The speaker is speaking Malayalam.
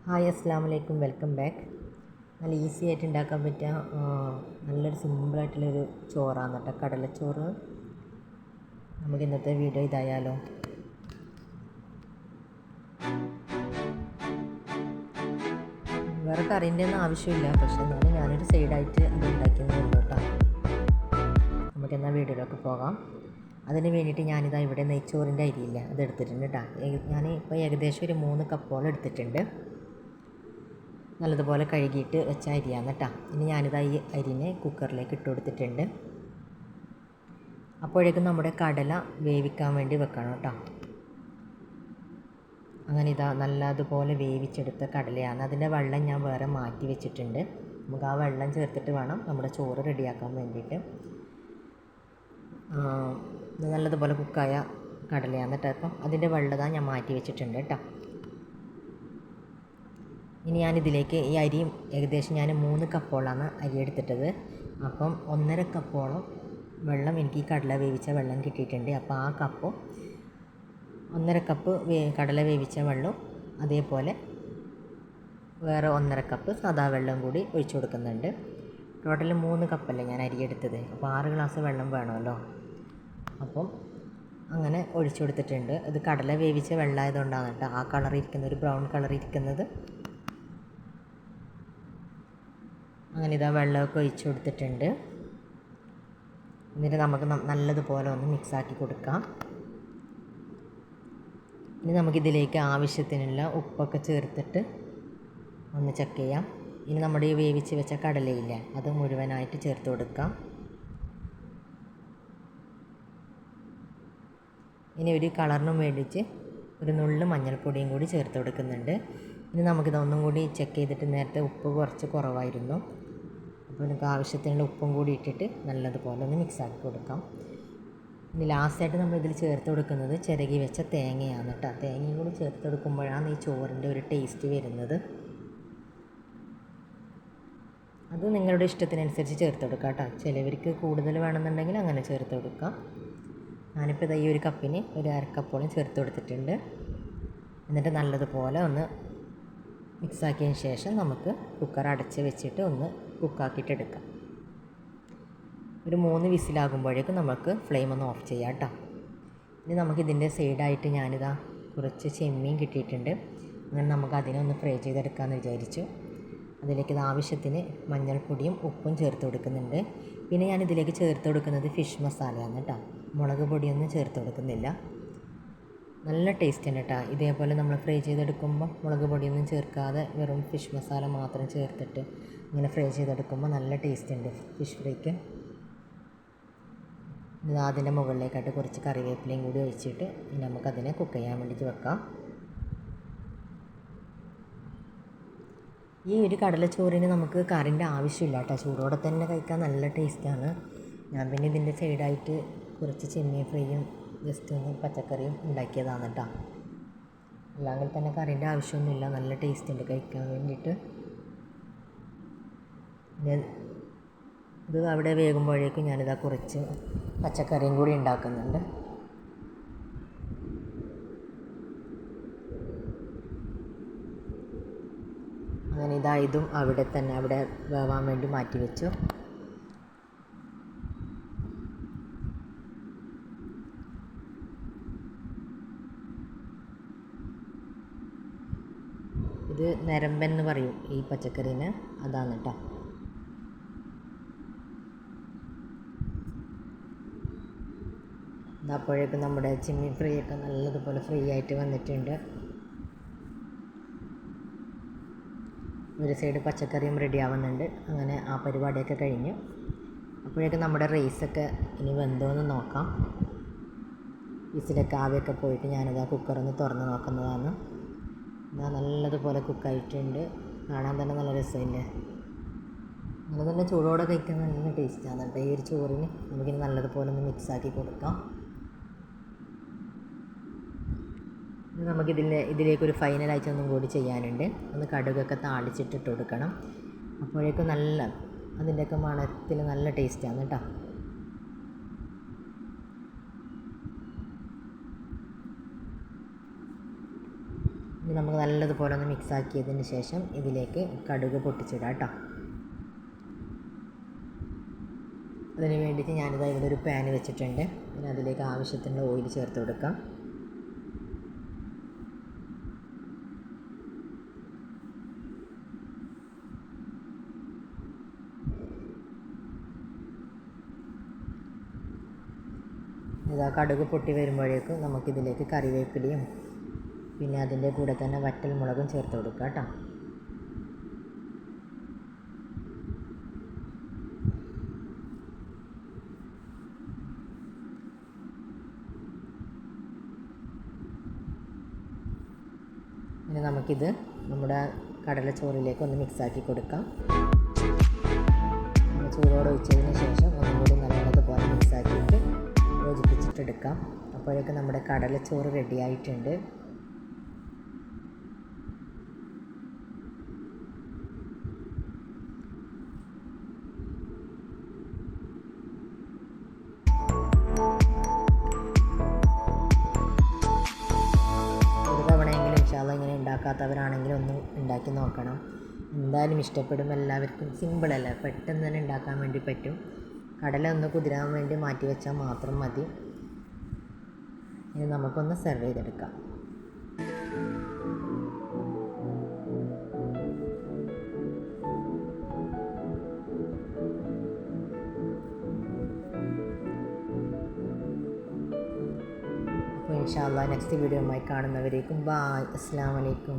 ഹായ് അസ്സലാമലൈക്കും, വെൽക്കം ബാക്ക്. നല്ല ഈസി ആയിട്ട് ഉണ്ടാക്കാൻ പറ്റിയ നല്ലൊരു സിമ്പിളായിട്ടുള്ളൊരു ചോറാണ് കേട്ടോ, കടലച്ചോറ്. നമുക്ക് ഇന്നത്തെ വീഡിയോ ഇതായാലോ. വേറെ കറീൻ്റെ ഒന്നും ആവശ്യമില്ല, പക്ഷെ എന്നാലും ഞാനൊരു സൈഡായിട്ട് അത് ഉണ്ടാക്കിയെന്നേ ഉള്ളൂ കേട്ടോ. നമുക്കെന്നാൽ വീഡിയോയിലൊക്കെ പോകാം. അതിന് വേണ്ടിയിട്ട് ഞാനിതാ ഇവിടെ നെയ്ച്ചോറിൻ്റെ അരിയില്ല, അത് എടുത്തിട്ടുണ്ട് കേട്ടോ. ഞാനിപ്പോൾ ഏകദേശം ഒരു 3 കപ്പോളം എടുത്തിട്ടുണ്ട്. നല്ലതുപോലെ കഴുകിയിട്ട് വെച്ച അരിയാണ് കേട്ടോ. ഇനി ഞാനിതാ ഈ അരിനെ കുക്കറിലേക്ക് ഇട്ട് കൊടുത്തിട്ടുണ്ട്. അപ്പോഴേക്കും നമ്മുടെ കടല വേവിക്കാൻ വേണ്ടി വെക്കണം കേട്ടോ. അങ്ങനെ ഇതാ നല്ലതുപോലെ വേവിച്ചെടുത്ത കടലയാണ്. അതിൻ്റെ വെള്ളം ഞാൻ വേറെ മാറ്റി വെച്ചിട്ടുണ്ട്. നമുക്ക് ആ വെള്ളം ചേർത്തിട്ട് വേണം നമ്മുടെ ചോറ് റെഡിയാക്കാൻ വേണ്ടിയിട്ട്. നല്ലതുപോലെ കുക്കായ കടലയാണ് കേട്ടോ. അപ്പം അതിൻ്റെ വെള്ളം ഞാൻ മാറ്റി വെച്ചിട്ടുണ്ട് കേട്ടോ. ഇനി ഞാനിതിലേക്ക് ഈ അരി ഏകദേശം ഞാൻ 3 കപ്പോളാണ് അരി എടുത്തിട്ടത്. അപ്പം 1.5 കപ്പോളം വെള്ളം എനിക്ക് ഈ കടല വേവിച്ച വെള്ളം കിട്ടിയിട്ടുണ്ട്. അപ്പോൾ ആ കപ്പ് 1.5 കപ്പ് കടല വേവിച്ച വെള്ളവും അതേപോലെ വേറെ 1.5 കപ്പ് സാദാ വെള്ളം കൂടി ഒഴിച്ചു കൊടുക്കുന്നുണ്ട്. ടോട്ടൽ 3 കപ്പല്ലേ ഞാൻ അരി എടുത്തത്. അപ്പോൾ 6 ഗ്ലാസ് വെള്ളം വേണമല്ലോ. അപ്പം അങ്ങനെ ഒഴിച്ചു കൊടുത്തിട്ടുണ്ട്. ഇത് കടല വേവിച്ച വെള്ളമായതുകൊണ്ടാണ് കേട്ടോ ആ കളർ ഇരിക്കുന്നത്, ഒരു ബ്രൗൺ കളർ ഇരിക്കുന്നത്. അങ്ങനെ ഇതാ വെള്ളമൊക്കെ ഒഴിച്ചു കൊടുത്തിട്ടുണ്ട്. എന്നിട്ട് നമുക്ക് നല്ലതുപോലെ ഒന്ന് മിക്സാക്കി കൊടുക്കാം. ഇനി നമുക്കിതിലേക്ക് ആവശ്യത്തിനുള്ള ഉപ്പൊക്കെ ചേർത്തിട്ട് ഒന്ന് ചെക്ക് ചെയ്യാം. ഇനി നമ്മുടെ ഈ വേവിച്ച് വെച്ച കടലയില്ലേ, അത് മുഴുവനായിട്ട് ചേർത്ത് കൊടുക്കാം. ഇനി ഒരു കളറിനും വേണ്ടിയിട്ട് ഒരു നുള്ളു മഞ്ഞൾപ്പൊടിയും കൂടി ചേർത്ത് കൊടുക്കുന്നുണ്ട്. ഇനി നമുക്കിതൊന്നും കൂടി ചെക്ക് ചെയ്തിട്ട്, നേരത്തെ ഉപ്പ് കുറച്ച് കുറവായിരുന്നു, അപ്പോൾ നമുക്ക് ആവശ്യത്തിനുള്ള ഉപ്പും കൂടി ഇട്ടിട്ട് നല്ലതുപോലെ ഒന്ന് മിക്സാക്കി കൊടുക്കാം. ഇനി ലാസ്റ്റായിട്ട് നമ്മളിതിൽ ചേർത്ത് കൊടുക്കുന്നത് ചിരകി വെച്ച തേങ്ങയാണ് കേട്ടോ. തേങ്ങയും കൂടി ചേർത്ത് കൊടുക്കുമ്പോഴാണ് ഈ ചോറിൻ്റെ ഒരു ടേസ്റ്റ് വരുന്നത്. അത് നിങ്ങളുടെ ഇഷ്ടത്തിനനുസരിച്ച് ചേർത്ത് കൊടുക്കാം കേട്ടോ. ചിലവർക്ക് കൂടുതൽ വേണമെന്നുണ്ടെങ്കിൽ അങ്ങനെ ചേർത്ത് കൊടുക്കാം. ഞാനിപ്പോൾ ഈ ഒരു കപ്പിന് ഒരു 1/2 കപ്പോളം ചേർത്ത് കൊടുത്തിട്ടുണ്ട്. എന്നിട്ട് നല്ലതുപോലെ ഒന്ന് മിക്സാക്കിയതിന് ശേഷം നമുക്ക് കുക്കർ അടച്ച് വെച്ചിട്ട് ഒന്ന് കുക്കാക്കിയിട്ടെടുക്കാം. ഒരു 3 വിസിലാകുമ്പോഴേക്കും നമുക്ക് ഫ്ലെയിം ഒന്ന് ഓഫ് ചെയ്യാം കേട്ടോ. ഇനി നമുക്കിതിൻ്റെ സൈഡായിട്ട് ഞാനിതാ കുറച്ച് ചെമ്മീൻ കിട്ടിയിട്ടുണ്ട്. അങ്ങനെ നമുക്ക് അതിനെ ഒന്ന് ഫ്രൈ ചെയ്തെടുക്കാമെന്ന് വിചാരിച്ചു. അതിലേക്ക് ഇത് ആവശ്യത്തിന് മഞ്ഞൾപ്പൊടിയും ഉപ്പും ചേർത്ത് കൊടുക്കുന്നുണ്ട്. പിന്നെ ഞാനിതിലേക്ക് ചേർത്ത് കൊടുക്കുന്നത് ഫിഷ് മസാലയാണ് കേട്ടോ. മുളക് പൊടിയൊന്നും ചേർത്ത് കൊടുക്കുന്നില്ല. നല്ല ടേസ്റ്റ് ഉണ്ട് കേട്ടോ. ഇതേപോലെ നമ്മൾ ഫ്രൈ ചെയ്തെടുക്കുമ്പോൾ മുളക് പൊടിയൊന്നും ചേർക്കാതെ വെറും ഫിഷ് മസാല മാത്രം ചേർത്തിട്ട് ഇങ്ങനെ ഫ്രൈ ചെയ്തെടുക്കുമ്പോൾ നല്ല ടേസ്റ്റ് ഉണ്ട് ഫിഷ് ഫ്രൈക്ക്. അതിൻ്റെ മുകളിലേക്കായിട്ട് കുറച്ച് കറിവേപ്പിലയും കൂടി ഒഴിച്ചിട്ട് നമുക്കതിനെ കുക്ക് ചെയ്യാൻ വേണ്ടിയിട്ട് വെക്കാം. ഈ ഒരു കടലച്ചോറിന് നമുക്ക് കറിൻ്റെ ആവശ്യമില്ല കേട്ടോ. ചൂടോടെ തന്നെ കഴിക്കാൻ നല്ല ടേസ്റ്റാണ്. ഞാൻ പിന്നെ ഇതിൻ്റെ സൈഡായിട്ട് കുറച്ച് ചെമ്മീൻ ഫ്രൈയും ജസ്റ്റ് ഒന്ന് പച്ചക്കറിയും ഉണ്ടാക്കിയതാണ് കേട്ടോ. അല്ലെങ്കിൽ തന്നെ കറിൻ്റെ ആവശ്യമൊന്നുമില്ല, നല്ല ടേസ്റ്റ് ഉണ്ട് കഴിക്കാൻ വേണ്ടിയിട്ട്. ഇത് അവിടെ വേകുമ്പോഴേക്കും ഞാനിതാ കുറച്ച് പച്ചക്കറിയും കൂടി ഉണ്ടാക്കുന്നുണ്ട്. അങ്ങനെ ഇതും അവിടെ വേവാൻ വേണ്ടി മാറ്റി വെച്ചു. ഇത് നരമ്പെന്ന് പറയും ഈ പച്ചക്കറീന്, അതാണ് കേട്ടോ. അപ്പോഴേക്കും നമ്മുടെ ചെമ്മീൻ ഫ്രൈ ഒക്കെ നല്ലതുപോലെ ഫ്രൈ ആയിട്ട് വന്നിട്ടുണ്ട്. ഒരു സൈഡ് പച്ചക്കറിയും റെഡി ആവുന്നുണ്ട്. അങ്ങനെ ആ പരിപാടിയൊക്കെ കഴിഞ്ഞു. അപ്പോഴേക്കും നമ്മുടെ റൈസൊക്കെ ഇനി വെന്തോന്ന് നോക്കാം. വിസിലൊക്കെ ആവിയൊക്കെ പോയിട്ട് ഞാനിതാ കുക്കറൊന്ന് തുറന്ന് നോക്കുന്നതാണ്. ഇതാ നല്ലതുപോലെ കുക്കായിട്ടുണ്ട്. കാണാൻ തന്നെ നല്ല രസമില്ലേ. അങ്ങനെ തന്നെ ചൂടോടെ കഴിക്കാൻ നല്ല ടേസ്റ്റാണ് കേട്ടോ. ഈ ഒരു ചോറിന് നമുക്കിനി നല്ലതുപോലെ ഒന്ന് മിക്സാക്കി കൊടുക്കാം. ഇതിലേക്കൊരു ഫൈനലായിട്ട് ഒന്നും കൂടി ചെയ്യാനുണ്ട്. ഒന്ന് കടുകൊക്കെ താളിച്ചിട്ടിട്ട് കൊടുക്കണം. അപ്പോഴേക്കും അതിൻ്റെയൊക്കെ മണത്തിൽ നല്ല ടേസ്റ്റാണ് കേട്ടോ. ഇനി നമുക്ക് നല്ലതുപോലെ ഒന്ന് മിക്സ് ആക്കിയതിന് ശേഷം ഇതിലേക്ക് കടുക് പൊട്ടിച്ചിടാം കേട്ടോ. അതിന് വേണ്ടിയിട്ട് ഞാനിതാ ഇവിടെ ഒരു പാൻ വെച്ചിട്ടുണ്ട്. പിന്നെ അതിലേക്ക് ആവശ്യത്തിനുള്ള ഓയിൽ ചേർത്ത് കൊടുക്കാം. ഇതാ കടുക് പൊട്ടി വരുമ്പോഴേക്കും നമുക്കിതിലേക്ക് കറിവേപ്പിലയും പിന്നെ അതിൻ്റെ കൂടെ തന്നെ വറ്റൽ മുളകും ചേർത്ത് കൊടുക്കാം കേട്ടോ. ഇനി നമുക്കിത് നമ്മുടെ കടലച്ചോറിലേക്ക് ഒന്ന് മിക്സാക്കി കൊടുക്കാം. ചൂടോടെ ഒഴിച്ചതിന് ശേഷം ഒന്നും കൂടി നല്ലതുപോലെ മിക്സാക്കിയിട്ട് യോജിപ്പിച്ചിട്ടെടുക്കാം. അപ്പോഴേക്കും നമ്മുടെ കടലച്ചോറ് റെഡി ആയിട്ടുണ്ട്. ഒരു തവണയെങ്കിലും ഇൻഷാല്ലാ ഇങ്ങനെ ഉണ്ടാക്കാത്തവരാണെങ്കിലും ഒന്ന് ഉണ്ടാക്കി നോക്കണം. എന്തായാലും ഇഷ്ടപ്പെടും എല്ലാവർക്കും. സിമ്പിളല്ല, പെട്ടെന്ന് തന്നെ ഉണ്ടാക്കാൻ വേണ്ടി പറ്റും. കടല ഒന്ന് കുതിരാൻ വേണ്ടി മാറ്റി വെച്ചാൽ മാത്രം മതി. ഇനി നമുക്കൊന്ന് സെർവ് ചെയ്തെടുക്കാം. അപ്പോൾ ഇൻഷാ അല്ലാഹ് നെക്സ്റ്റ് വീഡിയോയുമായി കാണുന്നവരേക്കും ബായ്. അസ്സലാമു അലൈക്കും.